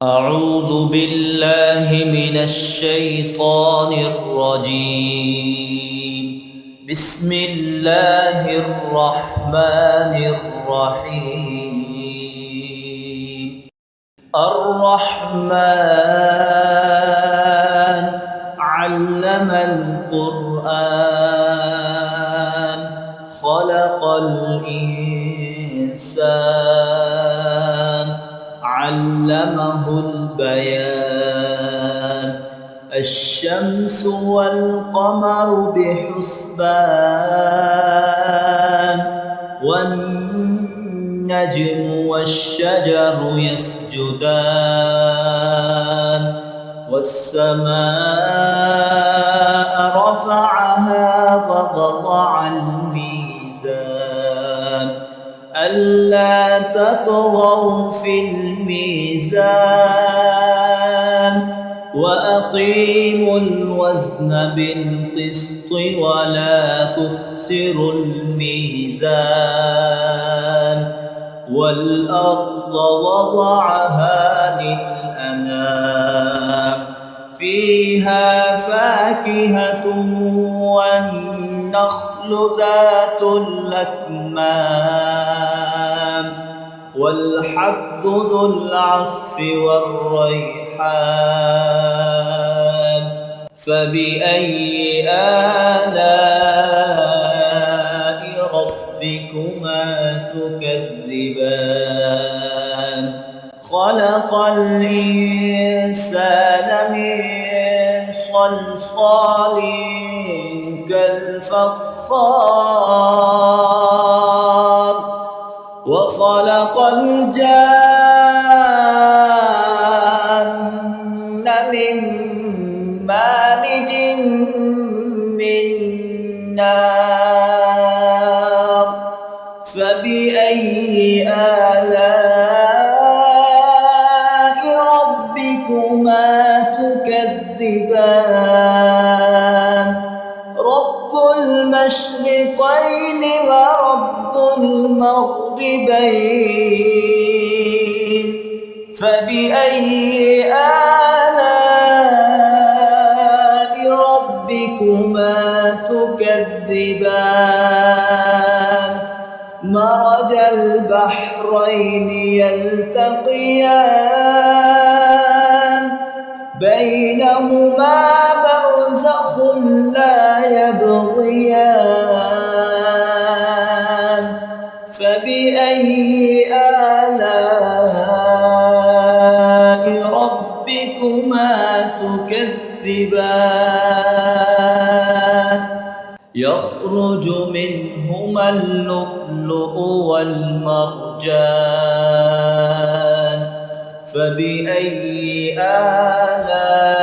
أعوذ بالله من الشيطان الرجيم. بسم الله الرحمن الرحيم. الرحمن علم القرآن خلق الإنسان علمه البيان. الشمس والقمر بحسبان والنجم والشجر يسجدان والسماء رفعها ووضع الميزان ألا تطغوا في الميزان وأقيموا الوزن بالقسط ولا تخسروا الميزان والأرض وضعها للأنام فيها فاكهة والنخل ذات الأكمام والحب ذو العصف والريحان. فبأي آلاء ربكما تكذبان؟ خلق الإنسان من صلصال كالفخار وخلق الجان من مارج من نار. فبأي آلاء ربكما تكذبان؟ رب المشرقين ورب المغربين. فبأي آلاء ربكما تكذبان؟ مرج البحرين يلتقيان بينهما برزخ لا يبغيان. فبأي آلاء ربكما تكذبان؟ يخرج منهما اللؤلؤ والمرجان. فبأي آلاء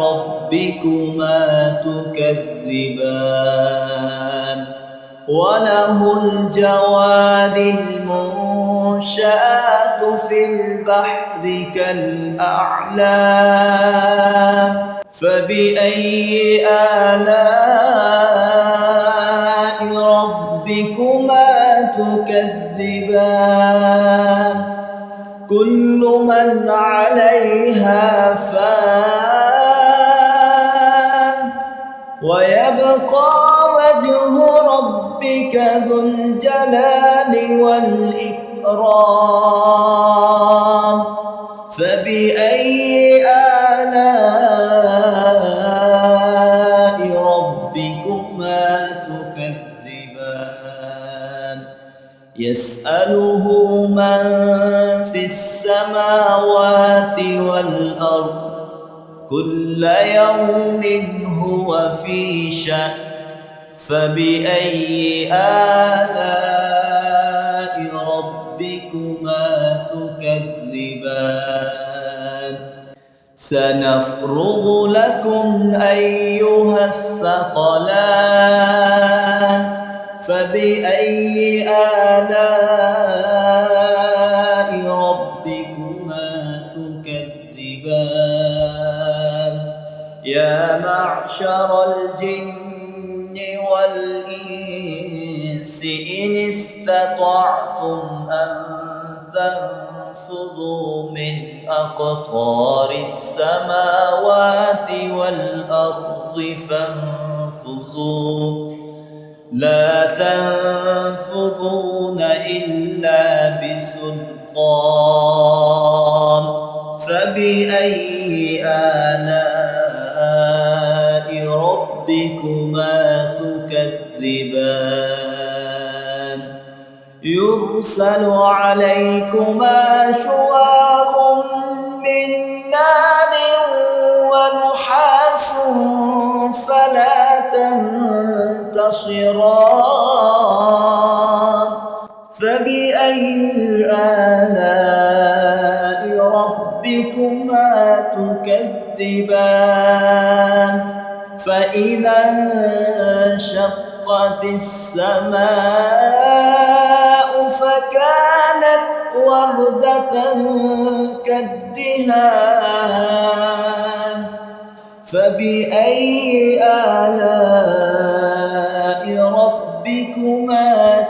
ربكما تكذبان؟ وله الجوار المنشآت في البحر كالأعلام. فبأي آلاء ربكما تكذبان؟ كل من عليها فان ويبقى وجه ربك ذو الجلال والإكرام. فبأي آلاء ربكما تكذبان؟ يسأله من في السماوات والأرض كل يوم هو في شأن. فبأي آلاء ربكما تكذبان؟ سنفرغ لكم أيها الثقلان. فبأي آلاء ربكما تكذبان؟ يا معشر الجن والإنس إن استطعتم أن تنفذوا تنفذوا من أقطار السماوات والأرض فانفذوا لا تنفذون إلا بسلطان فبأي آلاء ربكما تكذبان يرسل عليكما شواظ من نار ونحاس فلا تنتصران فبأي آلاء ربكما تكذبان فإذا انشقت السماء فكانت وردة كالدهان فبأي آلاء ربكما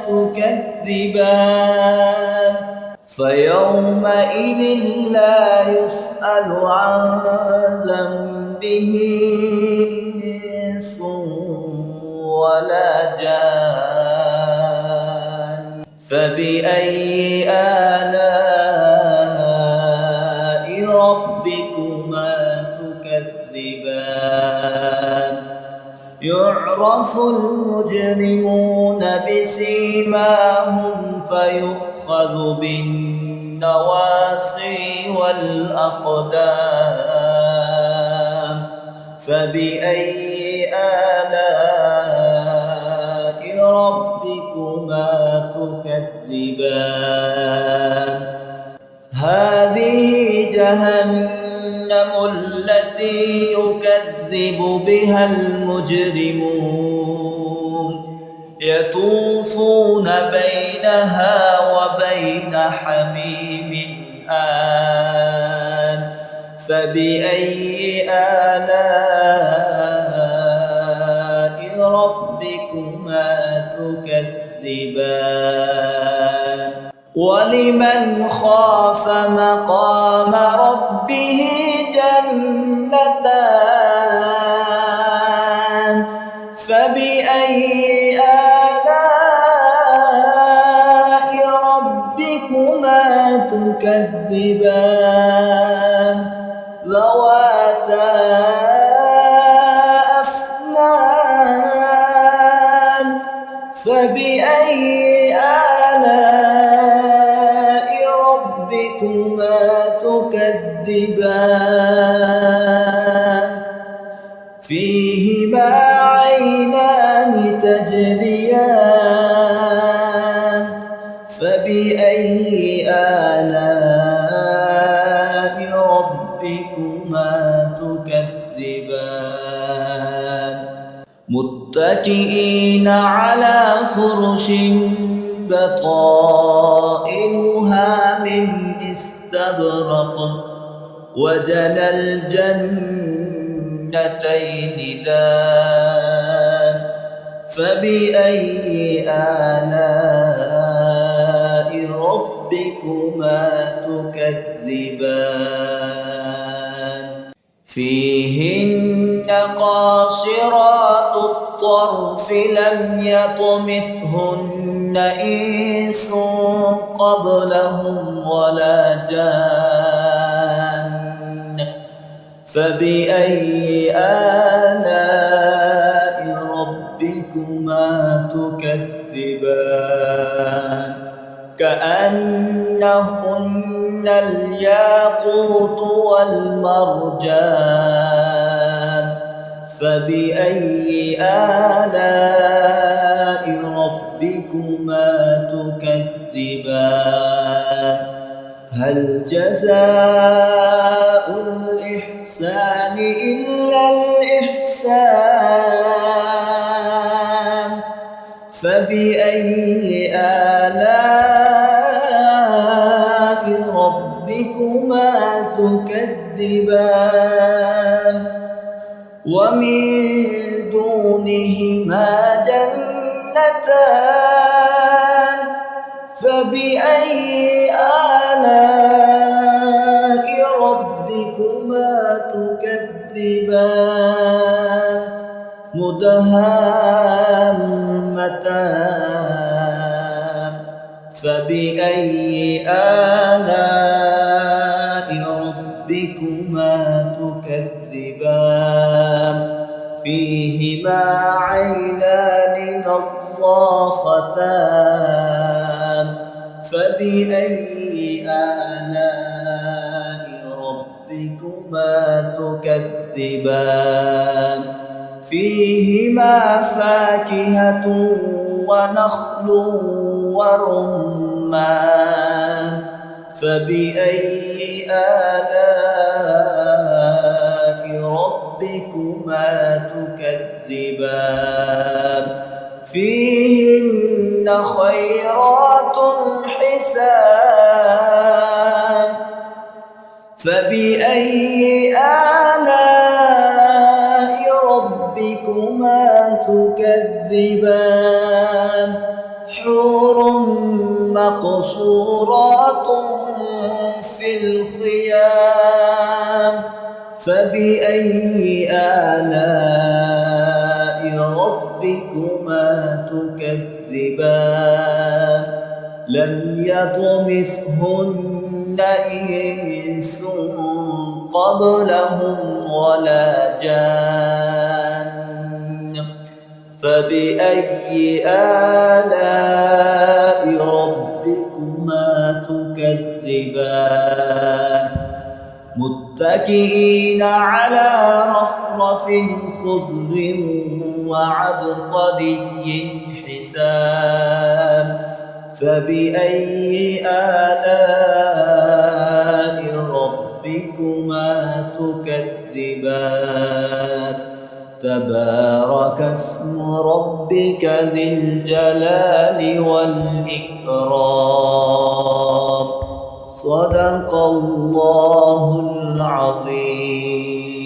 تكذبان فيومئذ لا يسأل عن ذنبه إنس ولا جان فبأي آلاء ربكما تكذبان يعرف المجرمون بسيماهم فيؤخذ بالنواصي والأقدام فبأي آلاء ربكما تكذبان هذه جهنم التي يكذب بها المجرمون يطوفون بينها وبين حميم آن فبأي آلاء ربكما تكذبان ولمن خاف مقام ربه جنتان فبأي آلاء ربكما تكذبان ذواتا أفنان فبأي آلاء ربكما تكذبان فيهما عينان تجريان فبأي آلاء ربكما تكذبان متكئين على فرش بطائنها من استبرق وجنى الجنتين دان فبأي آلاء ربكما تكذبان فيهن قاصرات الطرف لم يطمثهن إنس قبلهم ولا جان فبأي آلاء ربكما تكذبان كأنهن الياقوت والمرجان فبأي آلاء ربكما تكذبان هل جزاء الإحسان إلا الإحسان فبأي آلاء ربكما تكذبان ومن دونهما جنتان فبأي آلاء ربكما تكذبان مدهامتان فبأي آلاء ربكما تكذبان فيهما عينان نضاختان فبأي آلاء ربكما تكذبان فيهما فاكهة ونخل ورمان فبأي آلاء ربكما تكذبان فيهن خيرات حسان فبأي آلاء ربكما تكذبان حور مقصورات في الخيام فبأي آلاء ربكما تكذبان لم يطمثهن إنس قبلهم ولا جان فبأي آلاء ربكما تكذبان متكئين على رفرف خضر وعبقري حسان فبأي آلاء ربكما تكذبان تبارك اسم ربك ذي الجلال والإكرام صدق الله العظيم.